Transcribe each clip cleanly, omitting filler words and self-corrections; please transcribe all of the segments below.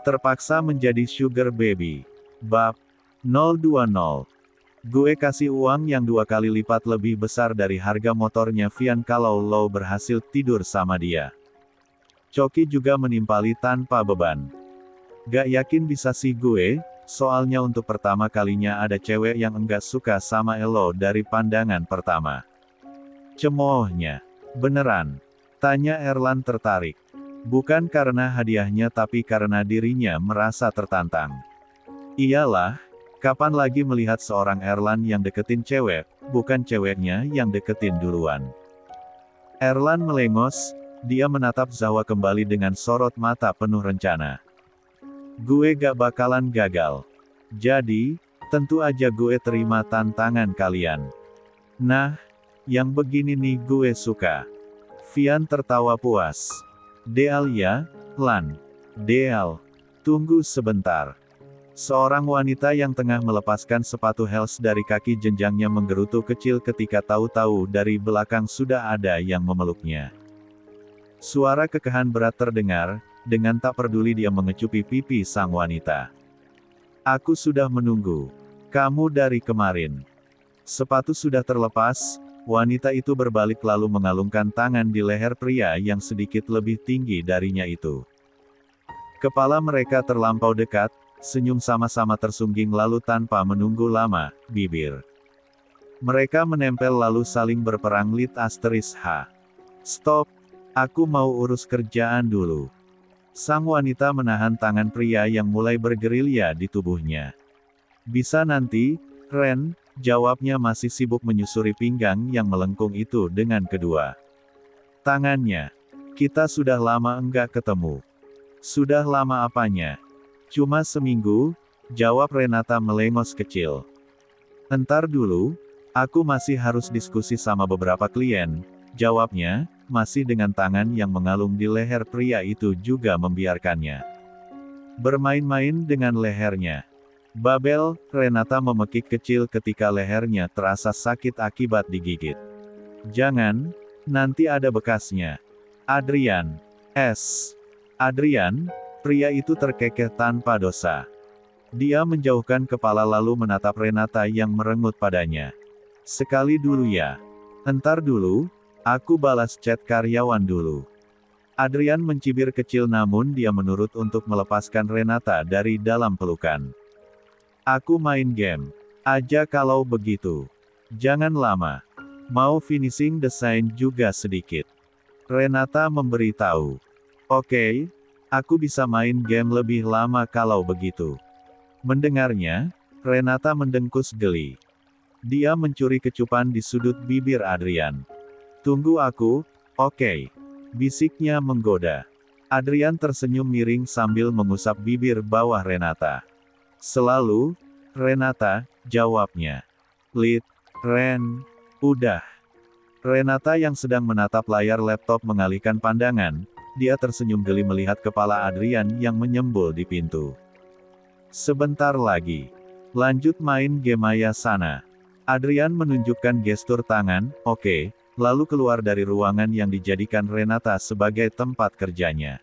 Terpaksa menjadi sugar baby. Bab 020. Gue kasih uang yang 2 kali lipat lebih besar dari harga motornya Vian kalau lo berhasil tidur sama dia. Coki juga menimpali tanpa beban. Gak yakin bisa sih gue, soalnya untuk pertama kalinya ada cewek yang enggak suka sama lo dari pandangan pertama. Cemoohnya. Beneran? Tanya Erlan tertarik. Bukan karena hadiahnya tapi karena dirinya merasa tertantang. Iyalah, kapan lagi melihat seorang Erlan yang deketin cewek, bukan ceweknya yang deketin duluan. Erlan melengos, dia menatap Zahwa kembali dengan sorot mata penuh rencana. Gue gak bakalan gagal. Jadi, tentu aja gue terima tantangan kalian. Nah, yang begini nih gue suka. Vian tertawa puas. Deal ya, Lan. Deal. Tunggu sebentar. Seorang wanita yang tengah melepaskan sepatu heels dari kaki jenjangnya menggerutu kecil ketika tahu-tahu dari belakang sudah ada yang memeluknya. Suara kekahan berat terdengar, dengan tak peduli dia mengecupi pipi sang wanita. Aku sudah menunggu. Kamu dari kemarin. Sepatu sudah terlepas, wanita itu berbalik lalu mengalungkan tangan di leher pria yang sedikit lebih tinggi darinya itu. Kepala mereka terlampau dekat, senyum sama-sama tersungging lalu tanpa menunggu lama, bibir mereka menempel lalu saling berperang lit asterisk H. Stop, aku mau urus kerjaan dulu. Sang wanita menahan tangan pria yang mulai bergerilya di tubuhnya. Bisa nanti, Ren, jawabnya masih sibuk menyusuri pinggang yang melengkung itu dengan kedua tangannya. Kita sudah lama enggak ketemu. Sudah lama apanya? Cuma seminggu, jawab Renata melengos kecil. Entar dulu, aku masih harus diskusi sama beberapa klien, jawabnya, masih dengan tangan yang mengalung di leher pria itu juga membiarkannya bermain-main dengan lehernya. Babel, Renata memekik kecil ketika lehernya terasa sakit akibat digigit. Jangan, nanti ada bekasnya. Adrian. Adrian, pria itu terkekeh tanpa dosa. Dia menjauhkan kepala lalu menatap Renata yang merengut padanya. Sekali dulu ya. Entar dulu, aku balas chat karyawan dulu. Adrian mencibir kecil namun dia menurut untuk melepaskan Renata dari dalam pelukan. Aku main game aja kalau begitu. Jangan lama. Mau finishing desain juga sedikit. Renata memberitahu. Oke, aku bisa main game lebih lama kalau begitu. Mendengarnya, Renata mendengkus geli. Dia mencuri kecupan di sudut bibir Adrian. Tunggu aku, oke. Bisiknya menggoda. Adrian tersenyum miring sambil mengusap bibir bawah Renata. Selalu, Renata, jawabnya. Ren, udah. Renata yang sedang menatap layar laptop mengalihkan pandangan, dia tersenyum geli melihat kepala Adrian yang menyembul di pintu. Sebentar lagi. Lanjut main game Maya sana. Adrian menunjukkan gestur tangan, oke, lalu keluar dari ruangan yang dijadikan Renata sebagai tempat kerjanya.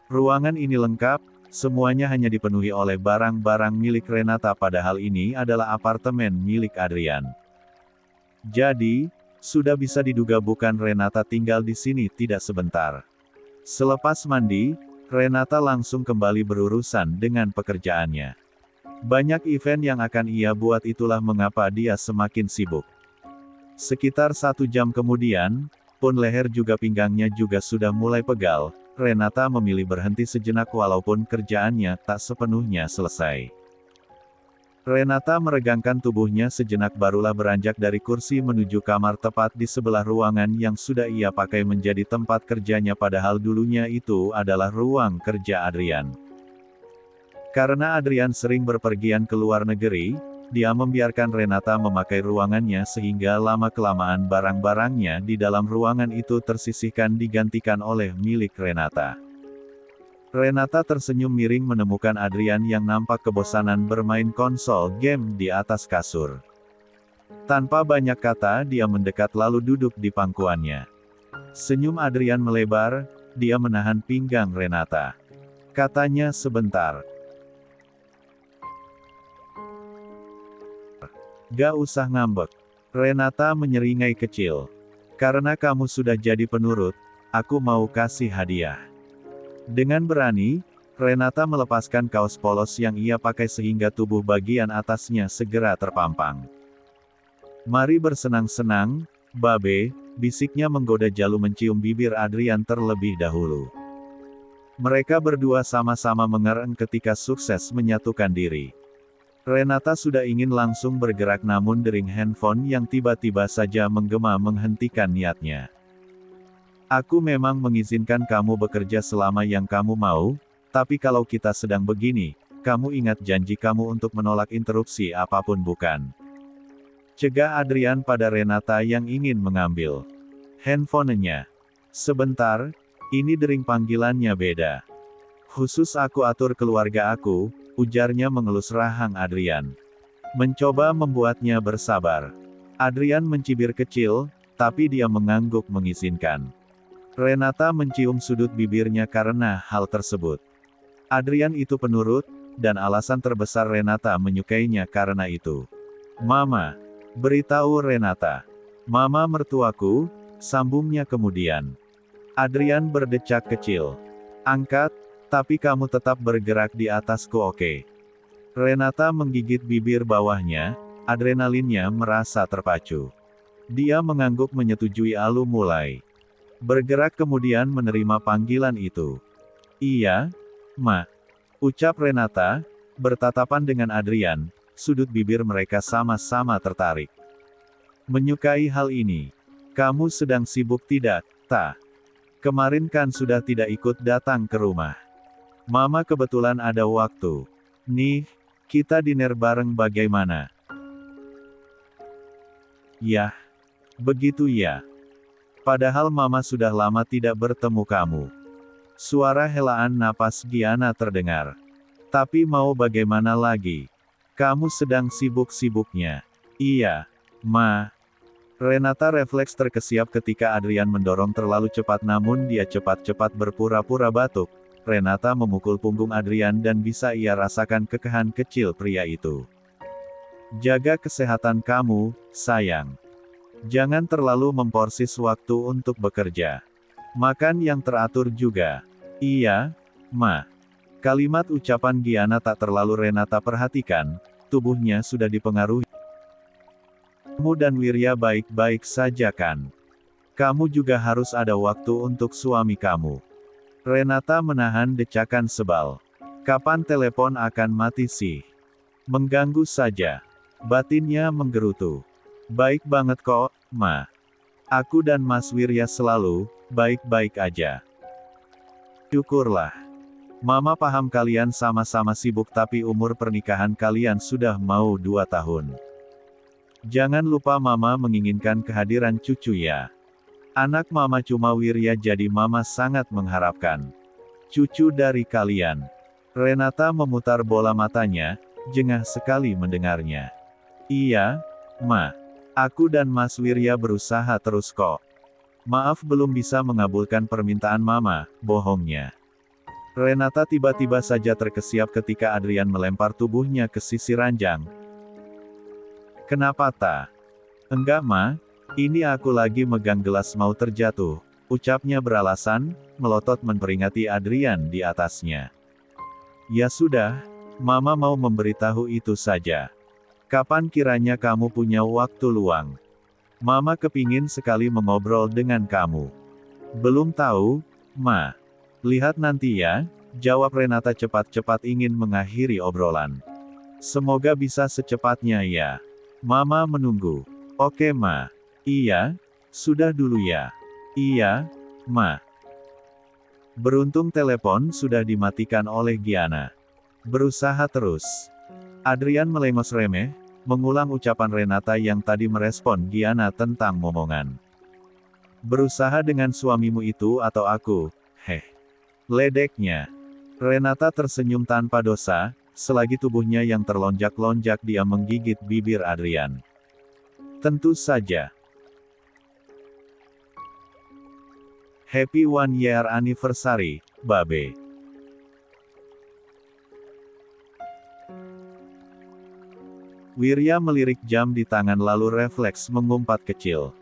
Ruangan ini lengkap, semuanya hanya dipenuhi oleh barang-barang milik Renata padahal ini adalah apartemen milik Adrian. Jadi, sudah bisa diduga bukan Renata tinggal di sini tidak sebentar. Selepas mandi, Renata langsung kembali berurusan dengan pekerjaannya. Banyak event yang akan ia buat itulah mengapa dia semakin sibuk. Sekitar 1 jam kemudian, pun leher juga pinggangnya juga sudah mulai pegal, Renata memilih berhenti sejenak walaupun kerjaannya tak sepenuhnya selesai. Renata meregangkan tubuhnya sejenak barulah beranjak dari kursi menuju kamar tepat di sebelah ruangan yang sudah ia pakai menjadi tempat kerjanya padahal dulunya itu adalah ruang kerja Adrian. Karena Adrian sering berpergian ke luar negeri, dia membiarkan Renata memakai ruangannya sehingga lama-kelamaan barang-barangnya di dalam ruangan itu tersisihkan digantikan oleh milik Renata. Renata tersenyum miring menemukan Adrian yang nampak kebosanan bermain konsol game di atas kasur. Tanpa banyak kata dia mendekat lalu duduk di pangkuannya. Senyum Adrian melebar, dia menahan pinggang Renata. Katanya sebentar. Gak usah ngambek. Renata menyeringai kecil. Karena kamu sudah jadi penurut, aku mau kasih hadiah. Dengan berani, Renata melepaskan kaos polos yang ia pakai sehingga tubuh bagian atasnya segera terpampang. Mari bersenang-senang, Babe, bisiknya menggoda Jalu mencium bibir Adrian terlebih dahulu. Mereka berdua sama-sama mengereng ketika sukses menyatukan diri. Renata sudah ingin langsung bergerak namun dering handphone yang tiba-tiba saja menggema menghentikan niatnya. Aku memang mengizinkan kamu bekerja selama yang kamu mau, tapi kalau kita sedang begini, kamu ingat janji kamu untuk menolak interupsi apapun bukan? Cegah Adrian pada Renata yang ingin mengambil handphonenya. Sebentar, ini dering panggilannya beda. Khusus aku atur keluarga aku, ujarnya mengelus rahang Adrian. Mencoba membuatnya bersabar. Adrian mencibir kecil, tapi dia mengangguk mengizinkan. Renata mencium sudut bibirnya karena hal tersebut. Adrian itu penurut, dan alasan terbesar Renata menyukainya karena itu. Mama, beritahu Renata. Mama mertuaku, sambungnya kemudian. Adrian berdecak kecil. Angkat, tapi kamu tetap bergerak di atasku, oke? Renata menggigit bibir bawahnya, adrenalinnya merasa terpacu. Dia mengangguk menyetujui lalu mulai bergerak kemudian menerima panggilan itu. Iya, Ma. Ucap Renata, bertatapan dengan Adrian, sudut bibir mereka sama-sama tertarik. Menyukai hal ini. Kamu sedang sibuk tidak, Ta? Kemarin kan sudah tidak ikut datang ke rumah. Mama kebetulan ada waktu. Nih, kita dinner bareng bagaimana? Yah, begitu ya. Padahal Mama sudah lama tidak bertemu kamu. Suara helaan napas Giana terdengar. Tapi mau bagaimana lagi? Kamu sedang sibuk-sibuknya. Iya, Ma. Renata refleks terkesiap ketika Adrian mendorong terlalu cepat namun dia cepat-cepat berpura-pura batuk. Renata memukul punggung Adrian dan bisa ia rasakan kekehan kecil pria itu. Jaga kesehatan kamu, sayang. Jangan terlalu memporsis waktu untuk bekerja. Makan yang teratur juga. Iya, Ma. Kalimat ucapan Giana tak terlalu Renata perhatikan, tubuhnya sudah dipengaruhi. Kamu dan Wirya baik-baik saja kan? Kamu juga harus ada waktu untuk suami kamu. Renata menahan decakan sebal. Kapan telepon akan mati sih? Mengganggu saja. Batinnya menggerutu. Baik banget kok, Ma. Aku dan Mas Wirya selalu baik-baik aja. Syukurlah. Mama paham kalian sama-sama sibuk tapi umur pernikahan kalian sudah mau 2 tahun. Jangan lupa Mama menginginkan kehadiran cucu ya. Anak Mama cuma Wirya jadi Mama sangat mengharapkan cucu dari kalian. Renata memutar bola matanya, jengah sekali mendengarnya. Iya, Ma. Aku dan Mas Wirya berusaha terus kok. Maaf belum bisa mengabulkan permintaan Mama, bohongnya. Renata tiba-tiba saja terkesiap ketika Adrian melempar tubuhnya ke sisi ranjang. Kenapa tak? Enggak Ma, ini aku lagi megang gelas mau terjatuh, ucapnya beralasan, melotot memperingati Adrian di atasnya. Ya sudah, Mama mau memberitahu itu saja. Kapan kiranya kamu punya waktu luang? Mama kepingin sekali mengobrol dengan kamu. Belum tahu, Ma. Lihat nanti ya, jawab Renata cepat-cepat ingin mengakhiri obrolan. Semoga bisa secepatnya ya. Mama menunggu. Oke Ma. Iya, sudah dulu ya. Iya, Ma. Beruntung telepon sudah dimatikan oleh Giana. Berusaha terus. Adrian melengos remeh, mengulang ucapan Renata yang tadi merespon Giana tentang momongan. Berusaha dengan suamimu itu atau aku, heh. Ledeknya. Renata tersenyum tanpa dosa, selagi tubuhnya yang terlonjak-lonjak dia menggigit bibir Adrian. Tentu saja. Happy 1 year anniversary, Babe. Wirya melirik jam di tangan lalu refleks mengumpat kecil.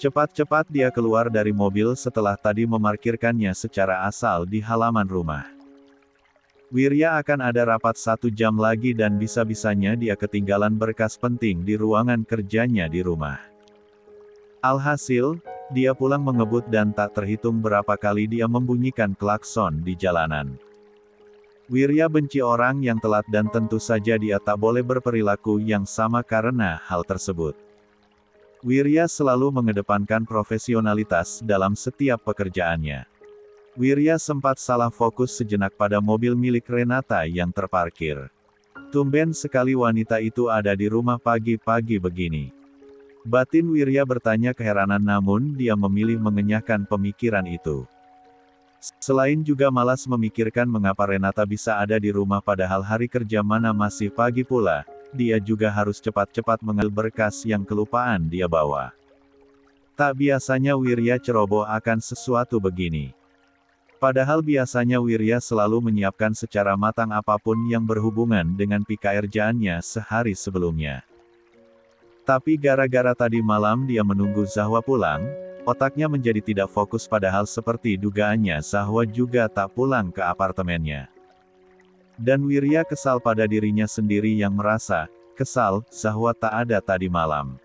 Cepat-cepat dia keluar dari mobil setelah tadi memarkirkannya secara asal di halaman rumah. Wirya akan ada rapat 1 jam lagi dan bisa-bisanya dia ketinggalan berkas penting di ruangan kerjanya di rumah. Alhasil, dia pulang mengebut dan tak terhitung berapa kali dia membunyikan klakson di jalanan. Wirya benci orang yang telat dan tentu saja dia tak boleh berperilaku yang sama karena hal tersebut. Wirya selalu mengedepankan profesionalitas dalam setiap pekerjaannya. Wirya sempat salah fokus sejenak pada mobil milik Renata yang terparkir. Tumben sekali wanita itu ada di rumah pagi-pagi begini. Batin Wirya bertanya keheranan namun dia memilih mengenyahkan pemikiran itu. Selain juga malas memikirkan mengapa Renata bisa ada di rumah padahal hari kerja mana masih pagi pula, dia juga harus cepat-cepat mengambil berkas yang kelupaan dia bawa. Tak biasanya Wirya ceroboh akan sesuatu begini. Padahal biasanya Wirya selalu menyiapkan secara matang apapun yang berhubungan dengan pekerjaannya sehari sebelumnya. Tapi gara-gara tadi malam dia menunggu Zahwa pulang, otaknya menjadi tidak fokus padahal seperti dugaannya Zahwa juga tak pulang ke apartemennya. Dan Wirya kesal pada dirinya sendiri yang merasa, kesal, Zahwa tak ada tadi malam.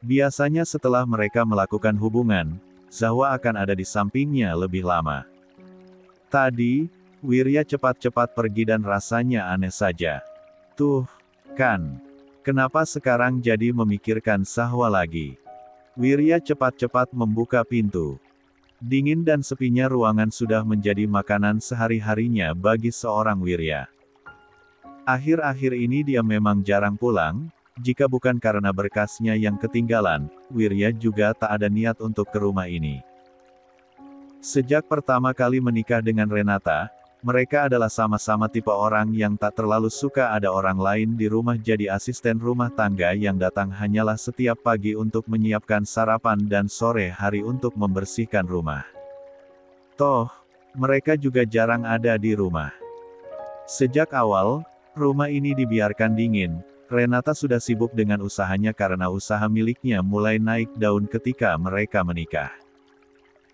Biasanya setelah mereka melakukan hubungan, Zahwa akan ada di sampingnya lebih lama. Tadi, Wirya cepat-cepat pergi dan rasanya aneh saja. Tuh, kan. Kenapa sekarang jadi memikirkan Zahwa lagi? Wirya cepat-cepat membuka pintu. Dingin dan sepinya ruangan sudah menjadi makanan sehari-harinya bagi seorang Wirya. Akhir-akhir ini dia memang jarang pulang, jika bukan karena berkasnya yang ketinggalan, Wirya juga tak ada niat untuk ke rumah ini. Sejak pertama kali menikah dengan Renata, mereka adalah sama-sama tipe orang yang tak terlalu suka ada orang lain di rumah jadi asisten rumah tangga yang datang hanyalah setiap pagi untuk menyiapkan sarapan dan sore hari untuk membersihkan rumah. Toh, mereka juga jarang ada di rumah. Sejak awal, rumah ini dibiarkan dingin. Renata sudah sibuk dengan usahanya karena usaha miliknya mulai naik daun ketika mereka menikah.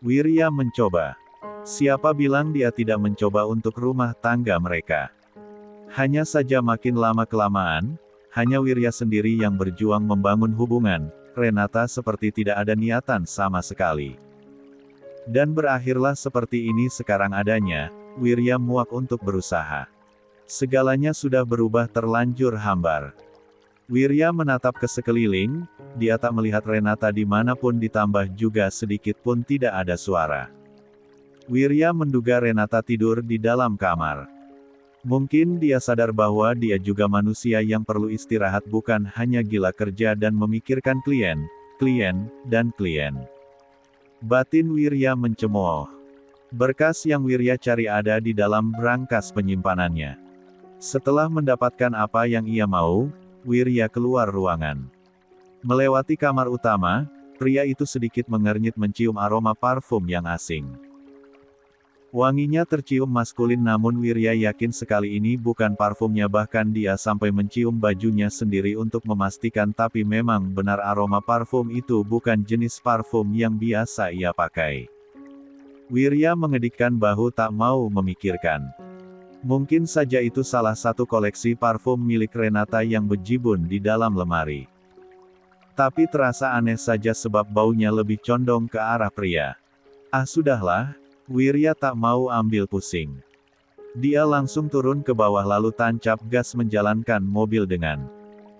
Wirya mencoba. Siapa bilang dia tidak mencoba untuk rumah tangga mereka? Hanya saja makin lama-kelamaan, hanya Wirya sendiri yang berjuang membangun hubungan, Renata seperti tidak ada niatan sama sekali. Dan berakhirlah seperti ini sekarang adanya, Wirya muak untuk berusaha. Segalanya sudah berubah terlanjur hambar. Wirya menatap ke sekeliling, dia tak melihat Renata dimanapun ditambah juga sedikit pun tidak ada suara. Wirya menduga Renata tidur di dalam kamar. Mungkin dia sadar bahwa dia juga manusia yang perlu istirahat bukan hanya gila kerja dan memikirkan klien, dan klien. Batin Wirya mencemooh. Berkas yang Wirya cari ada di dalam brankas penyimpanannya. Setelah mendapatkan apa yang ia mau, Wirya keluar ruangan. Melewati kamar utama, pria itu sedikit mengernyit mencium aroma parfum yang asing. Wanginya tercium maskulin namun Wirya yakin sekali ini bukan parfumnya bahkan dia sampai mencium bajunya sendiri untuk memastikan tapi memang benar aroma parfum itu bukan jenis parfum yang biasa ia pakai. Wirya mengedikkan bahu tak mau memikirkan. Mungkin saja itu salah satu koleksi parfum milik Renata yang bejibun di dalam lemari. Tapi terasa aneh saja sebab baunya lebih condong ke arah pria. Ah sudahlah, Wirya tak mau ambil pusing. Dia langsung turun ke bawah lalu tancap gas menjalankan mobil dengan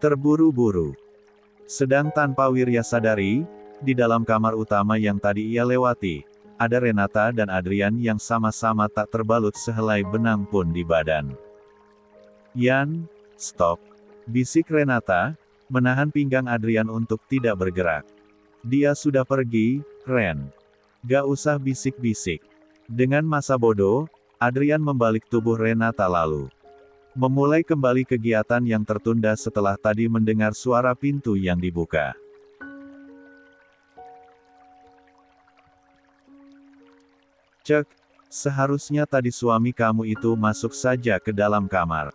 terburu-buru. Sedang tanpa Wirya sadari, di dalam kamar utama yang tadi ia lewati, ada Renata dan Adrian yang sama-sama tak terbalut sehelai benang pun di badan. Yan, stop. Bisik Renata, menahan pinggang Adrian untuk tidak bergerak. Dia sudah pergi, Ren. Gak usah bisik-bisik. Dengan masa bodoh, Adrian membalik tubuh Renata lalu memulai kembali kegiatan yang tertunda setelah tadi mendengar suara pintu yang dibuka. Cek, seharusnya tadi suami kamu itu masuk saja ke dalam kamar.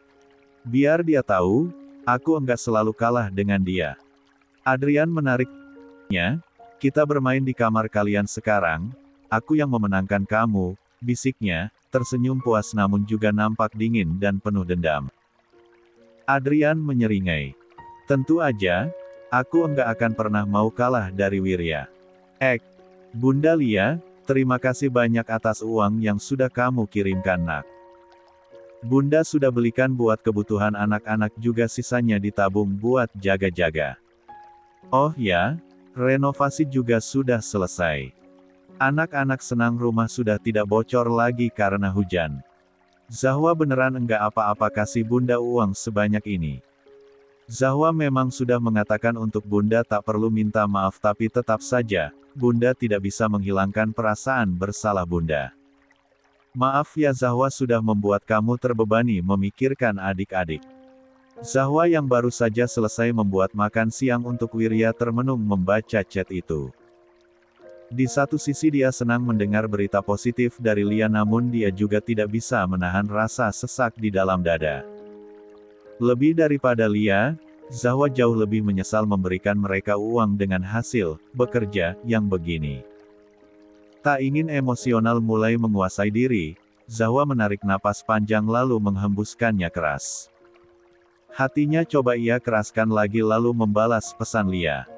Biar dia tahu, Aku enggak selalu kalah dengan dia. Adrian menariknya. Kita bermain di kamar kalian sekarang. Aku yang memenangkan kamu, bisiknya, tersenyum puas namun juga nampak dingin dan penuh dendam. Adrian menyeringai. Tentu aja, aku enggak akan pernah mau kalah dari Wirya. Bunda Lia, terima kasih banyak atas uang yang sudah kamu kirimkan nak. Bunda sudah belikan buat kebutuhan anak-anak juga sisanya ditabung buat jaga-jaga. Oh ya, renovasi juga sudah selesai. Anak-anak senang rumah sudah tidak bocor lagi karena hujan. Zahwa beneran enggak apa-apa kasih Bunda uang sebanyak ini. Zahwa memang sudah mengatakan untuk Bunda tak perlu minta maaf tapi tetap saja, Bunda tidak bisa menghilangkan perasaan bersalah Bunda. Maaf ya Zahwa sudah membuat kamu terbebani memikirkan adik-adik. Zahwa yang baru saja selesai membuat makan siang untuk Wirya termenung membaca chat itu. Di satu sisi dia senang mendengar berita positif dari Lia namun dia juga tidak bisa menahan rasa sesak di dalam dada. Lebih daripada Lia, Zahwa jauh lebih menyesal memberikan mereka uang dengan hasil bekerja yang begini. Tak ingin emosional mulai menguasai diri, Zahwa menarik napas panjang lalu menghembuskannya keras. Hatinya coba ia keraskan lagi lalu membalas pesan Lia.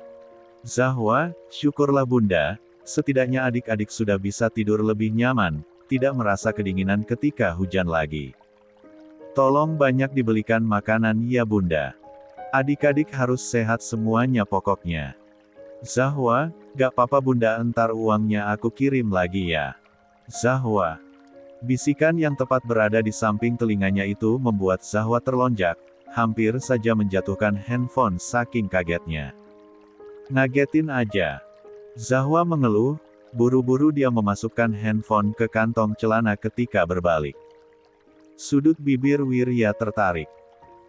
Zahwa, syukurlah Bunda, setidaknya adik-adik sudah bisa tidur lebih nyaman, tidak merasa kedinginan ketika hujan lagi. Tolong banyak dibelikan makanan ya Bunda. Adik-adik harus sehat semuanya pokoknya. Zahwa, gak apa-apa Bunda entar uangnya aku kirim lagi ya. Zahwa. Bisikan yang tepat berada di samping telinganya itu membuat Zahwa terlonjak, hampir saja menjatuhkan handphone saking kagetnya. Ngagetin aja. Zahwa mengeluh, buru-buru dia memasukkan handphone ke kantong celana ketika berbalik. Sudut bibir Wirya tertarik.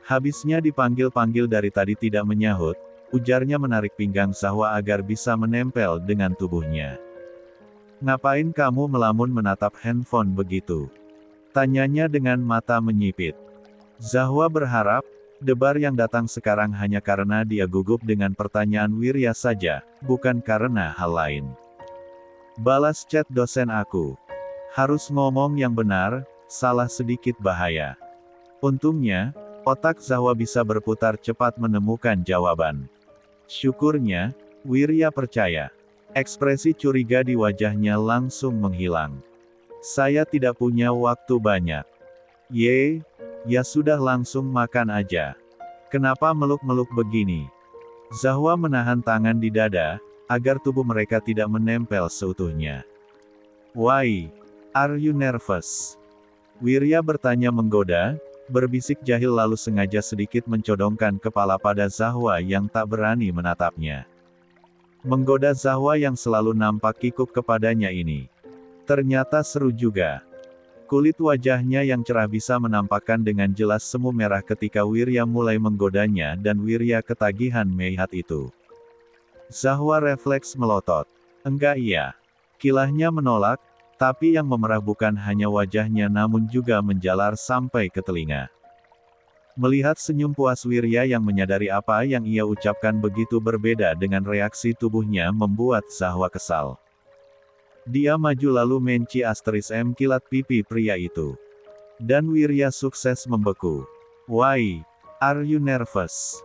Habisnya dipanggil-panggil dari tadi tidak menyahut, ujarnya menarik pinggang Zahwa agar bisa menempel dengan tubuhnya. Ngapain kamu melamun menatap handphone begitu? Tanyanya dengan mata menyipit. Zahwa berharap, debar yang datang sekarang hanya karena dia gugup dengan pertanyaan Wirya saja, bukan karena hal lain. Balas chat dosen aku. Harus ngomong yang benar, salah sedikit bahaya. Untungnya, otak Zahwa bisa berputar cepat menemukan jawaban. Syukurnya, Wirya percaya. Ekspresi curiga di wajahnya langsung menghilang. Saya tidak punya waktu banyak. Ya sudah langsung makan aja. Kenapa meluk-meluk begini? Zahwa menahan tangan di dada, agar tubuh mereka tidak menempel seutuhnya. Why? Are you nervous? Wirya bertanya menggoda, berbisik jahil lalu sengaja sedikit mencodongkan kepala pada Zahwa yang tak berani menatapnya. Menggoda Zahwa yang selalu nampak kikuk kepadanya ini. Ternyata seru juga. Kulit wajahnya yang cerah bisa menampakkan dengan jelas semu merah ketika Wirya mulai menggodanya dan Wirya ketagihan melihat itu. Zahwa refleks melotot. Enggak iya. Kilahnya menolak, tapi yang memerah bukan hanya wajahnya namun juga menjalar sampai ke telinga. Melihat senyum puas Wirya yang menyadari apa yang ia ucapkan begitu berbeda dengan reaksi tubuhnya membuat Zahwa kesal. Dia maju lalu menci asteris M kilat pipi pria itu. Dan Wirya sukses membeku. Why? Are you nervous?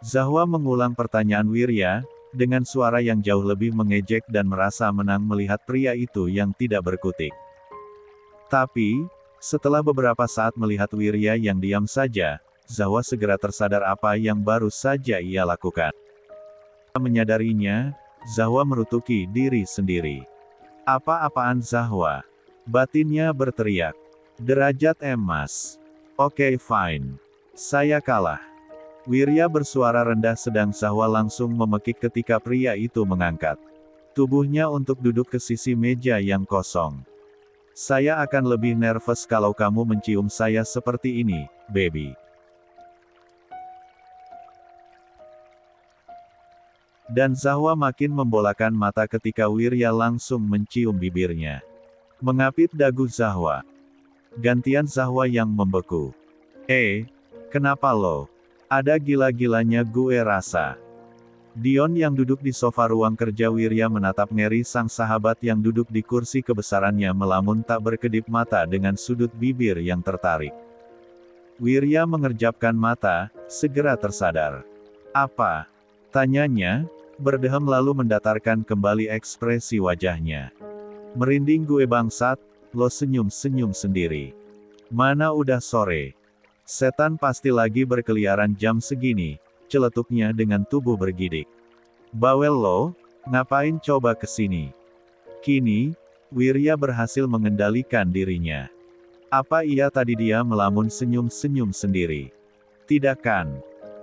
Zahwa mengulang pertanyaan Wirya, dengan suara yang jauh lebih mengejek dan merasa menang melihat pria itu yang tidak berkutik. Tapi, setelah beberapa saat melihat Wirya yang diam saja, Zahwa segera tersadar apa yang baru saja ia lakukan. Menyadarinya, Zahwa merutuki diri sendiri. Apa-apaan Zahwa? Batinnya berteriak. Derajat emas. Oke fine. Saya kalah. Wirya bersuara rendah sedang Zahwa langsung memekik ketika pria itu mengangkat tubuhnya untuk duduk ke sisi meja yang kosong. Saya akan lebih nervous kalau kamu mencium saya seperti ini, baby. Dan Zahwa makin membolakan mata ketika Wirya langsung mencium bibirnya. Mengapit dagu Zahwa. Gantian Zahwa yang membeku. Kenapa lo? Ada gila-gilanya gue rasa. Dion yang duduk di sofa ruang kerja Wirya menatap ngeri sang sahabat yang duduk di kursi kebesarannya melamun tak berkedip mata dengan sudut bibir yang tertarik. Wirya mengerjapkan mata, segera tersadar. Apa? Tanyanya, berdehem lalu mendatarkan kembali ekspresi wajahnya. Merinding gue bangsat, lo senyum-senyum sendiri. Mana udah sore. Setan pasti lagi berkeliaran jam segini, celetuknya dengan tubuh bergidik. Bawel lo, ngapain coba kesini? Kini, Wirya berhasil mengendalikan dirinya. Apa iya tadi dia melamun senyum-senyum sendiri? Tidak kan?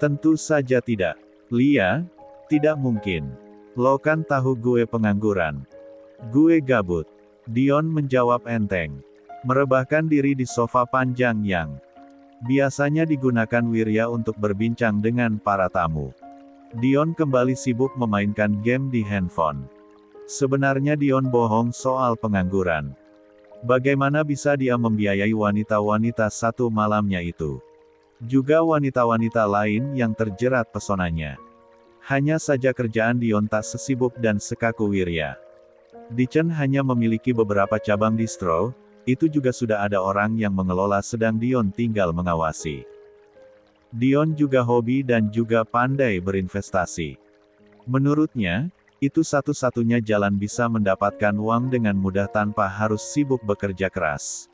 Tentu saja tidak. Lia, tidak mungkin. Lo kan tahu gue pengangguran. Gue gabut. Dion menjawab enteng. Merebahkan diri di sofa panjang yang biasanya digunakan Wirya untuk berbincang dengan para tamu. Dion kembali sibuk memainkan game di handphone. Sebenarnya Dion bohong soal pengangguran. Bagaimana bisa dia membiayai wanita-wanita satu malamnya itu? Juga wanita-wanita lain yang terjerat pesonanya. Hanya saja kerjaan Dion tak sesibuk dan sekaku Wirya. Dichen hanya memiliki beberapa cabang distro, itu juga sudah ada orang yang mengelola sedang Dion tinggal mengawasi. Dion juga hobi dan juga pandai berinvestasi. Menurutnya, itu satu-satunya jalan bisa mendapatkan uang dengan mudah tanpa harus sibuk bekerja keras.